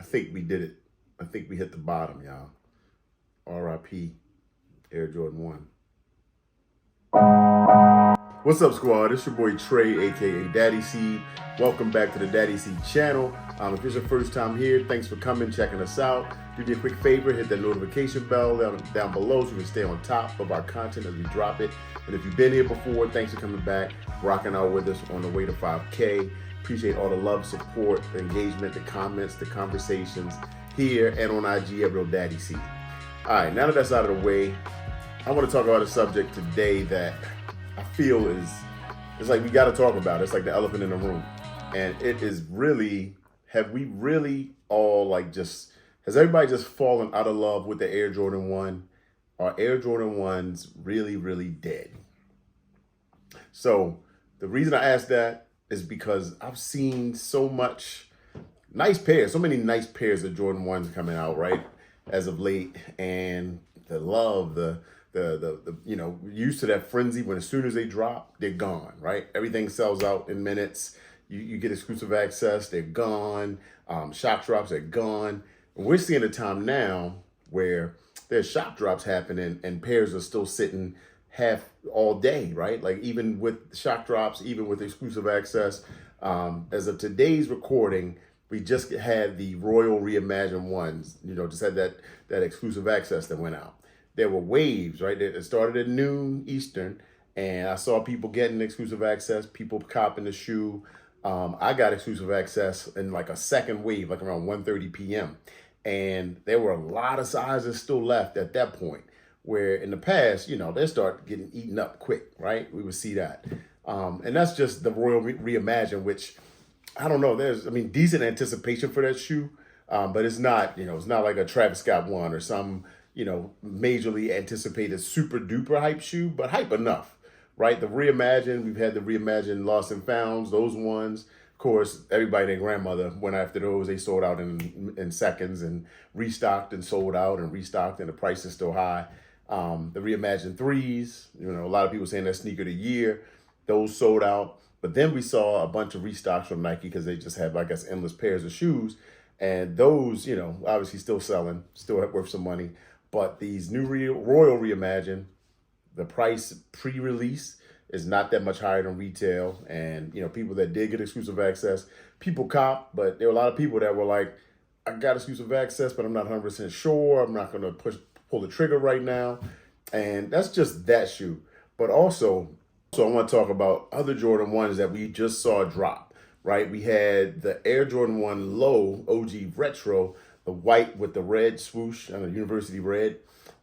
think we did it. I think we hit the bottom, y'all. RIP Air Jordan 1. What's up, squad? It's your boy Trey, aka Daddy Seed. Welcome back to the Daddy Seed channel. If it's your first time here, thanks for coming, checking us out. Do me a quick favor, hit that notification bell down below so you can stay on top of our content as we drop it. And if you've been here before, thanks for coming back, rocking out with us on the way to 5K. Appreciate all the love, support, the engagement, the comments, the conversations here and on IG at Real Daddy Seed. All right, now that that's out of the way, I want to talk about a subject today that I feel it's like we got to talk about. It's like the elephant in the room. And it is really, have we really all has everybody just fallen out of love with the Air Jordan 1? Are Air Jordan 1s really, really dead? So the reason I ask that is because I've seen so many nice pairs of Jordan 1s coming out, right, as of late. And the love, the used to that frenzy when as soon as they drop, they're gone, right? Everything sells out in minutes. You get exclusive access, they're gone. Shop drops are gone. And we're seeing a time now where there's shop drops happening and pairs are still sitting half all day, right? Like even with shop drops, even with exclusive access. As of today's recording, we just had the Royal Reimagined ones, just had that exclusive access that went out. There were waves, right? It started at noon Eastern, and I saw people getting exclusive access, people copping the shoe. I got exclusive access in like a second wave, like around 1:30 p.m. And there were a lot of sizes still left at that point, where in the past, they start getting eaten up quick, right? We would see that. And that's just the Royal Reimagined, which I don't know. There's, decent anticipation for that shoe, but it's not, it's not like a Travis Scott one or some, majorly anticipated super duper hype shoe, but hype enough, right? The Reimagined, we've had the Reimagined Lost and Founds, those ones. Of course, everybody and their grandmother went after those. They sold out in seconds and restocked and sold out and restocked, and the price is still high. The Reimagined 3s, a lot of people saying that sneaker of the year, those sold out. But then we saw a bunch of restocks from Nike because they just have, I guess, endless pairs of shoes. And those, obviously still selling, still worth some money. But these new Royal Reimagined, the price pre-release is not that much higher than retail. And, people that did get exclusive access, people cop, but there were a lot of people that were like, I got exclusive access, but I'm not 100% sure. I'm not going to pull the trigger right now. And that's just that shoe. But also I want to talk about other Jordan 1s that we just saw drop, right? We had the Air Jordan 1 Low OG Retro, the white with the red swoosh and the University red.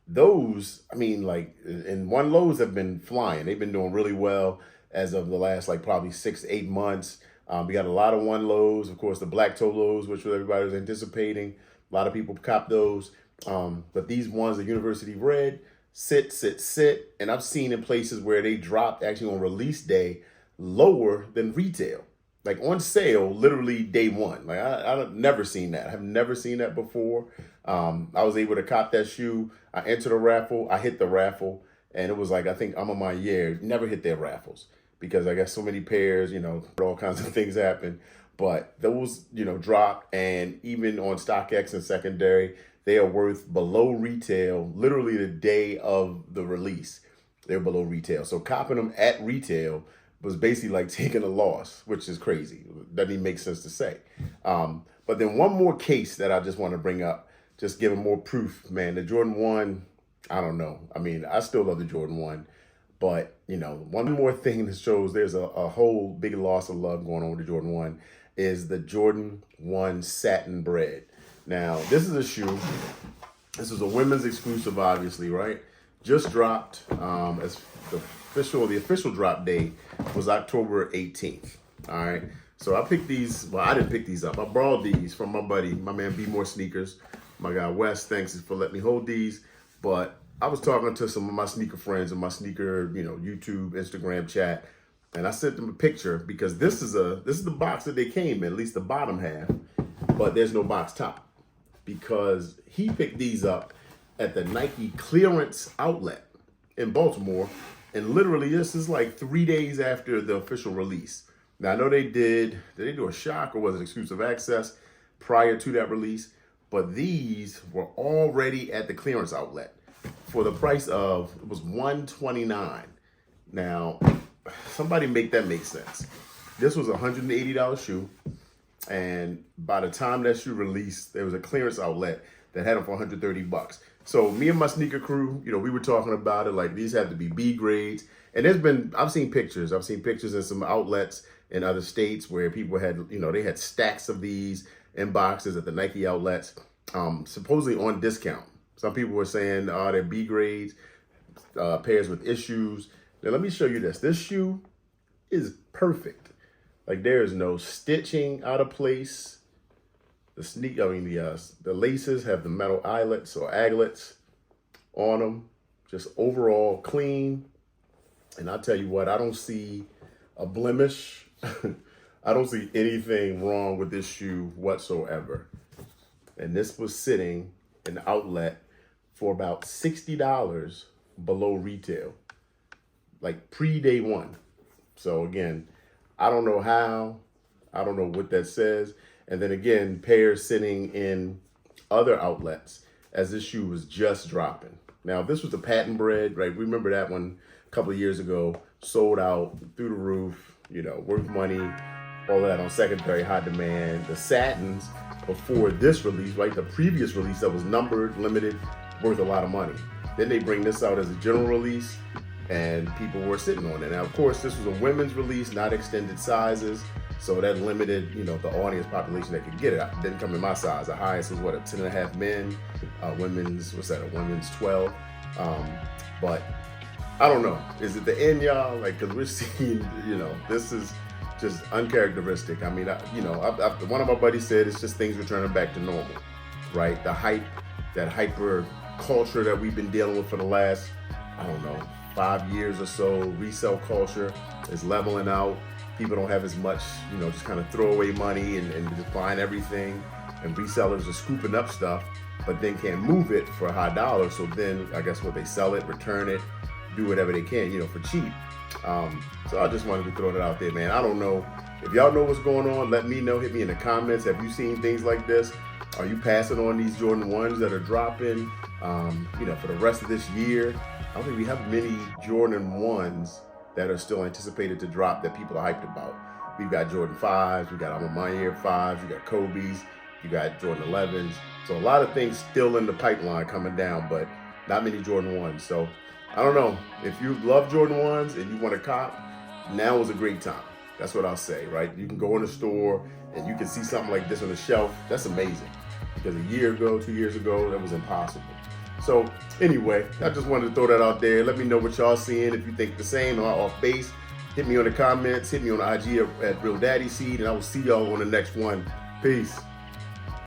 Those, and 1 Lows have been flying. They've been doing really well as of the last, probably 6 to 8 months. We got a lot of 1 Lows, of course, the black toe lows, which everybody was anticipating. A lot of people cop those. But these ones, the University red, sit. And I've seen in places where they dropped actually on release day lower than retail. Like on sale, literally day one. I've never seen that. I have never seen that before. I was able to cop that shoe. I entered a raffle. I hit the raffle. And it was like, I think I'm on my year, never hit their raffles. Because I got so many pairs, all kinds of things happen. But those, dropped. And even on StockX and secondary, they are worth below retail, literally the day of the release. They're below retail. So copping them at retail was basically like taking a loss, which is crazy. Doesn't even make sense to say. But then one more case that I just want to bring up, just giving more proof, man. The Jordan 1, I don't know. I still love the Jordan 1. But, one more thing that shows there's a whole big loss of love going on with the Jordan 1 is the Jordan 1 Satin Bread. Now, this is a shoe. This is a women's exclusive, obviously, right? Just dropped. As the official drop date was October 18th. All right. So I picked these. Well, I didn't pick these up. I borrowed these from my buddy, my man Be More Sneakers. My guy Wes, thanks for letting me hold these. But I was talking to some of my sneaker friends in my sneaker, YouTube, Instagram chat, and I sent them a picture because this is the box that they came in, at least the bottom half, but there's no box top because he picked these up at the Nike clearance outlet in Baltimore, and literally this is like 3 days after the official release. Now I know did they do a shock or was it exclusive access? prior to that release, but these were already at the clearance outlet for the price of, it was $129. Now, somebody make that make sense. This was a $180 shoe, and by the time that shoe released, there was a clearance outlet that had them for $130. So me and my sneaker crew, we were talking about it like these have to be B grades. And I've seen pictures in some outlets in other states where people had, they had stacks of these in boxes at the Nike outlets, supposedly on discount. Some people were saying, they're B grades, pairs with issues. Now let me show you this. This shoe is perfect. Like there is no stitching out of place. The laces have the metal eyelets or aglets on them. Just overall clean. And I'll tell you what, I don't see a blemish. I don't see anything wrong with this shoe whatsoever. And this was sitting in the outlet for about $60 below retail, like pre-day one. So again, I don't know how, I don't know what that says. And then again, pairs sitting in other outlets as this shoe was just dropping. Now, if this was the patent bread, right? Remember that one a couple of years ago, sold out through the roof, worth money, all of that on secondary high demand. The satins before this release, right? The previous release that was numbered, limited, worth a lot of money. Then they bring this out as a general release and people were sitting on it. Now, of course, this was a women's release, not extended sizes. So that limited, the audience population that could get it. It didn't come in my size. The highest was a 10.5 men. Women's, a women's 12. But I don't know. Is it the end, y'all? Like, cause we're seeing, this is just uncharacteristic. I mean, one of my buddies said it's just things returning back to normal, right? The hype, that hyper culture that we've been dealing with for the last, 5 years or so, resale culture is leveling out. People don't have as much, just kind of throwaway money and just buying everything. And resellers are scooping up stuff, but then can't move it for a high dollar. So then I guess they sell it, return it, do whatever they can, for cheap. So I just wanted to throw that out there, man. I don't know. If y'all know what's going on, let me know. Hit me in the comments. Have you seen things like this? Are you passing on these Jordan 1s that are dropping, for the rest of this year? I don't think we have many Jordan 1s that are still anticipated to drop that people are hyped about. We've got Jordan 5s, we got Air 5s, we got Kobe's, you got Jordan 11s. So a lot of things still in the pipeline coming down, but not many Jordan 1s. So I don't know. If you love Jordan 1s and you want to cop, now is a great time. That's what I'll say, right? You can go in the store and you can see something like this on the shelf. That's amazing. Because a year ago, 2 years ago, that was impossible. So anyway, I just wanted to throw that out there. Let me know what y'all seeing. If you think the same or off base, hit me on the comments. Hit me on IG at Real Daddy Seed, and I will see y'all on the next one. Peace.